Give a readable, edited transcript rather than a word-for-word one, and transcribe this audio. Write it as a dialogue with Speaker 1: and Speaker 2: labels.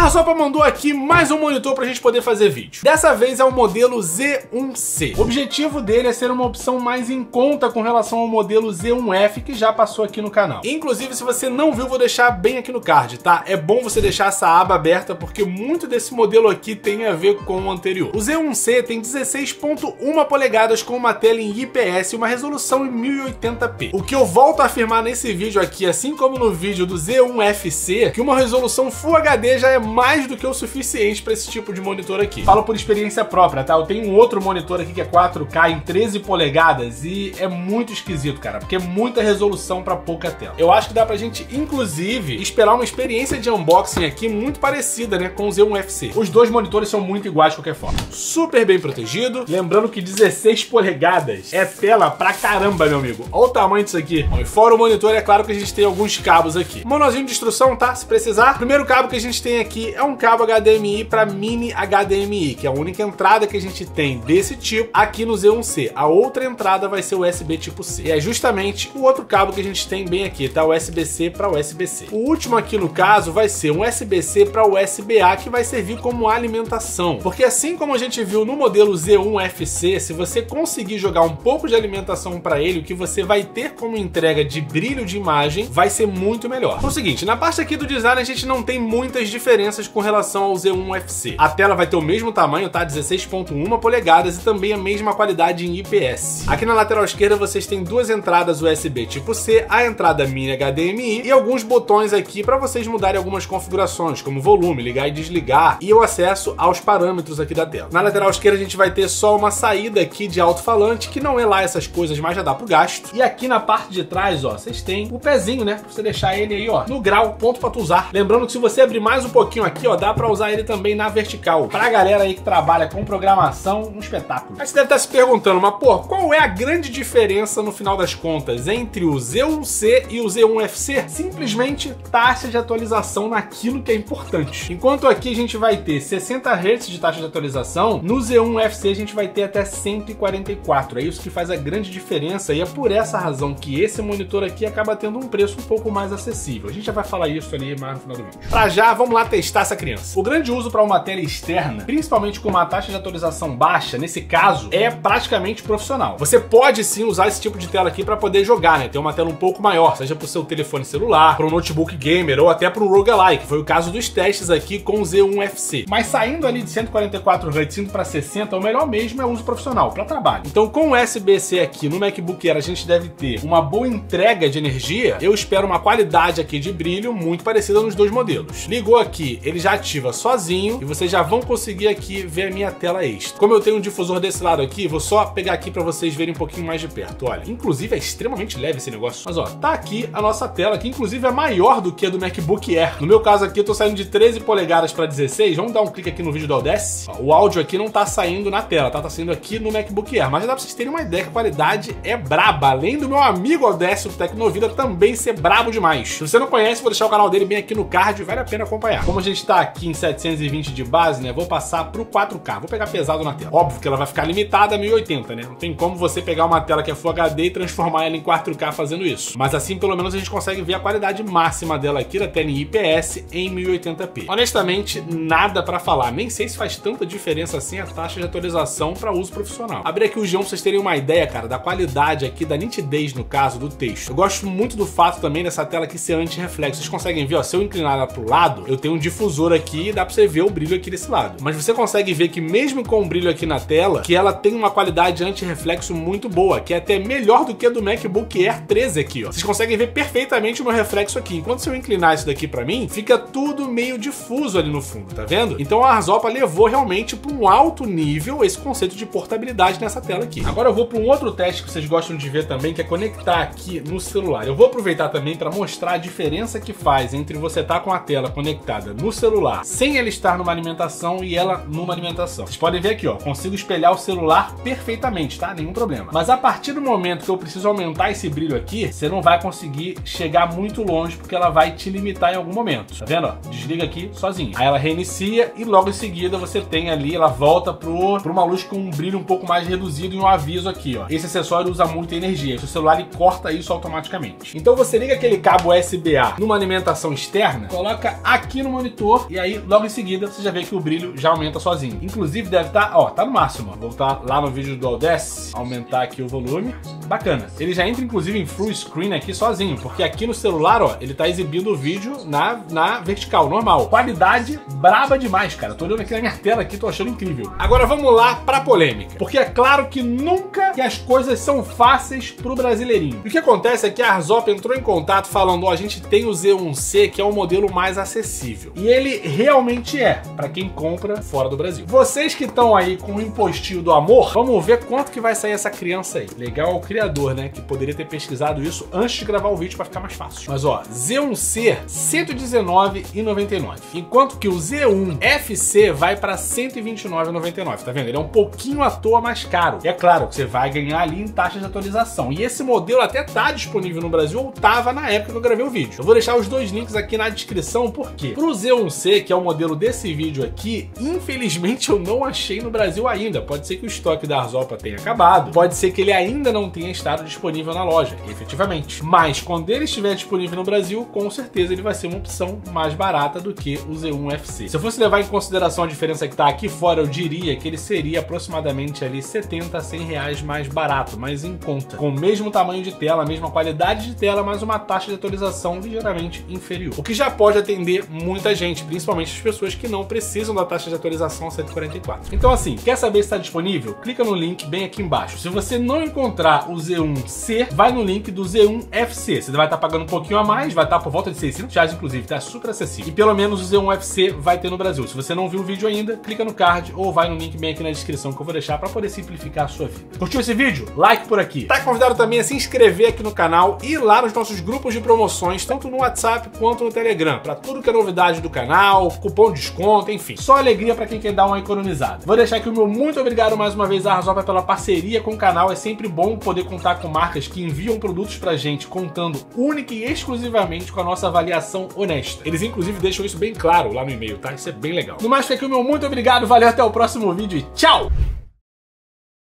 Speaker 1: A Razopa mandou aqui mais um monitor pra gente poder fazer vídeo. Dessa vez é o modelo Z1C. O objetivo dele é ser uma opção mais em conta com relação ao modelo Z1F que já passou aqui no canal. Inclusive, se você não viu, vou deixar bem aqui no card, tá? É bom você deixar essa aba aberta porque muito desse modelo aqui tem a ver com o anterior. O Z1C tem 16.1 polegadas com uma tela em IPS e uma resolução em 1080p. O que eu volto a afirmar nesse vídeo aqui, assim como no vídeo do Z1FC, que uma resolução Full HD já é mais do que o suficiente para esse tipo de monitor aqui. Falo por experiência própria, tá? Eu tenho um outro monitor aqui que é 4K em 13 polegadas e é muito esquisito, cara, porque é muita resolução para pouca tela. Eu acho que dá pra gente, inclusive, esperar uma experiência de unboxing aqui muito parecida, né, com o Z1FC. Os dois monitores são muito iguais de qualquer forma. Super bem protegido. Lembrando que 16 polegadas é tela pra caramba, meu amigo. Olha o tamanho disso aqui. Bom, e fora o monitor, é claro que a gente tem alguns cabos aqui. Manualzinho de instrução, tá? Se precisar. O primeiro cabo que a gente tem aqui é um cabo HDMI para mini HDMI, que é a única entrada que a gente tem desse tipo aqui no Z1C. A outra entrada vai ser o USB tipo C. E é justamente o outro cabo que a gente tem bem aqui, tá? USB-C para USB-C. O último aqui no caso vai ser um USB-C para USB-A, que vai servir como alimentação. Porque assim como a gente viu no modelo Z1FC, se você conseguir jogar um pouco de alimentação para ele, o que você vai ter como entrega de brilho de imagem vai ser muito melhor. Então é o seguinte, na parte aqui do design a gente não tem muitas diferenças com relação ao Z1FC. A tela vai ter o mesmo tamanho, tá? 16.1 polegadas e também a mesma qualidade em IPS. Aqui na lateral esquerda vocês têm duas entradas USB tipo C, a entrada mini HDMI e alguns botões aqui para vocês mudarem algumas configurações, como volume, ligar e desligar, e o acesso aos parâmetros aqui da tela. Na lateral esquerda a gente vai ter só uma saída aqui de alto-falante, que não é lá essas coisas, mas já dá pro gasto. E aqui na parte de trás, ó, vocês têm o pezinho, né? Pra você deixar ele aí, ó, no grau, ponto pra tu usar. Lembrando que se você abrir mais um pouquinho aqui, ó, dá pra usar ele também na vertical. Pra galera aí que trabalha com programação, um espetáculo. Aí você deve estar se perguntando, mas pô, qual é a grande diferença no final das contas entre o Z1C e o Z1FC? Simplesmente taxa de atualização naquilo que é importante. Enquanto aqui a gente vai ter 60 Hz de taxa de atualização, no Z1FC a gente vai ter até 144. É isso que faz a grande diferença e é por essa razão que esse monitor aqui acaba tendo um preço um pouco mais acessível. A gente já vai falar isso ali mais no final do vídeo. Pra já, vamos lá testar essa criança. O grande uso para uma tela externa, principalmente com uma taxa de atualização baixa, nesse caso, é praticamente profissional. Você pode sim usar esse tipo de tela aqui para poder jogar, né? Ter uma tela um pouco maior, seja pro seu telefone celular, para um notebook gamer ou até para um roguelike, foi o caso dos testes aqui com o Z1FC. Mas saindo ali de 144 Hz indo para 60, o melhor mesmo é o uso profissional, para trabalho. Então com o USB-C aqui no MacBook Air a gente deve ter uma boa entrega de energia. Eu espero uma qualidade aqui de brilho muito parecida nos dois modelos. Ligou aqui, ele já ativa sozinho e vocês já vão conseguir aqui ver a minha tela extra. Como eu tenho um difusor desse lado aqui, vou só pegar aqui para vocês verem um pouquinho mais de perto. Olha, inclusive é extremamente leve esse negócio. Mas ó, tá aqui a nossa tela, que inclusive é maior do que a do MacBook Air. No meu caso aqui, eu tô saindo de 13 polegadas para 16. Vamos dar um clique aqui no vídeo do Audacity. Ó, o áudio aqui não tá saindo na tela, tá? Tá saindo aqui no MacBook Air. Mas já dá pra vocês terem uma ideia que a qualidade é braba. Além do meu amigo Audacity do Tecnovida também ser brabo demais. Se você não conhece, vou deixar o canal dele bem aqui no card, vale a pena acompanhar. Como a gente tá aqui em 720 de base, né? Vou passar pro 4K. Vou pegar pesado na tela. Óbvio que ela vai ficar limitada a 1080, né? Não tem como você pegar uma tela que é Full HD e transformar ela em 4K fazendo isso. Mas assim, pelo menos, a gente consegue ver a qualidade máxima dela aqui da tela em IPS em 1080p. Honestamente, nada pra falar. Nem sei se faz tanta diferença assim a taxa de atualização para uso profissional. Abri aqui o G1 pra vocês terem uma ideia, cara, da qualidade aqui, da nitidez, no caso, do texto. Eu gosto muito do fato também dessa tela aqui ser anti-reflexo. Vocês conseguem ver, ó, se eu inclinar ela pro lado, eu tenho um difusor aqui e dá pra você ver o brilho aqui desse lado. Mas você consegue ver que mesmo com o brilho aqui na tela, que ela tem uma qualidade anti-reflexo muito boa, que é até melhor do que a do MacBook Air 13 aqui, ó. Vocês conseguem ver perfeitamente o meu reflexo aqui. Enquanto se eu inclinar isso daqui pra mim, fica tudo meio difuso ali no fundo, tá vendo? Então a Razopa levou realmente para um alto nível esse conceito de portabilidade nessa tela aqui. Agora eu vou para um outro teste que vocês gostam de ver também, que é conectar aqui no celular. Eu vou aproveitar também para mostrar a diferença que faz entre você estar com a tela conectada no celular sem ela estar numa alimentação e ela numa alimentação. Vocês podem ver aqui, ó, consigo espelhar o celular perfeitamente, tá? Nenhum problema. Mas a partir do momento que eu preciso aumentar esse brilho aqui, você não vai conseguir chegar muito longe, porque ela vai te limitar em algum momento. Tá vendo? Ó? Desliga aqui sozinho. Aí ela reinicia e logo em seguida você tem ali, ela volta para uma luz com um brilho um pouco mais reduzido e um aviso aqui, ó. Esse acessório usa muita energia. O celular ele corta isso automaticamente. Então você liga aquele cabo USB-A numa alimentação externa, coloca aqui no monitor e aí logo em seguida você já vê que o brilho já aumenta sozinho. Inclusive deve estar, ó, tá no máximo. Vou voltar lá no vídeo do Audacity, aumentar aqui o volume. Bacana. Ele já entra inclusive em full screen aqui sozinho, porque aqui no celular, ó, ele tá exibindo o vídeo na vertical, normal. Qualidade braba demais, cara. Tô olhando aqui na minha tela aqui, tô achando incrível. Agora vamos lá pra polêmica, porque é claro que nunca que as coisas são fáceis pro brasileirinho. E o que acontece é que a Arzop entrou em contato falando, ó, a gente tem o Z1C, que é o modelo mais acessível. E ele realmente é, pra quem compra fora do Brasil. Vocês que estão aí com o impostinho do amor, vamos ver quanto que vai sair essa criança aí. Legal o criador, né, que poderia ter pesquisado isso antes de gravar o vídeo pra ficar mais fácil. Mas ó, Z1C, R$ 119,99. Enquanto que o Z1 FC vai pra R$ 129,99. Tá vendo? Ele é um pouquinho à toa mais caro. E é claro que você vai ganhar ali em taxa de atualização. E esse modelo até tá disponível no Brasil, ou tava na época que eu gravei o vídeo. Eu vou deixar os dois links aqui na descrição, porque pro Z1C, que é o modelo desse vídeo aqui, infelizmente eu não achei no Brasil ainda. Pode ser que o estoque da Arzop tenha acabado, pode ser que ele ainda não tenha estado disponível na loja, efetivamente. Mas quando ele estiver disponível no Brasil, com certeza ele vai ser uma opção mais barata do que o Z1 FC. Se eu fosse levar em consideração a diferença que tá aqui fora, eu diria que ele seria aproximadamente ali 70 a 100 reais mais barato, mais em conta. Com o mesmo tamanho de tela, a mesma qualidade de tela, mas uma taxa de atualização ligeiramente inferior. O que já pode atender muita gente, principalmente as pessoas que não precisam da taxa de atualização 144. Então assim, quer saber se está disponível? Clica no link bem aqui embaixo. Se você não encontrar o Z1C, vai no link do Z1 FC. Você vai estar pagando um pouquinho a mais, vai estar por volta de 600 reais, inclusive, tá super acessível. E pelo menos o Z1 FC vai ter no Brasil. Se você não viu o vídeo ainda, clica no card ou vai no link bem aqui na descrição que eu vou deixar para poder simplificar a sua vida. Curtiu esse vídeo? Like por aqui. Tá convidado também a se inscrever aqui no canal e ir lá nos nossos grupos de promoções, tanto no WhatsApp quanto no Telegram, para tudo que é novidade do canal, cupom de desconto, enfim. Só alegria para quem quer dar uma economizada. Vou deixar aqui o meu muito obrigado mais uma vez à Arzop pela parceria com o canal. É sempre bom poder contar com marcas que enviam produtos pra gente, contando única e exclusivamente com a nossa avaliação honesta. Eles inclusive deixam isso bem claro lá no e-mail, tá? Isso é bem legal. No mais, fica aqui o meu muito obrigado, valeu, até o próximo vídeo e tchau!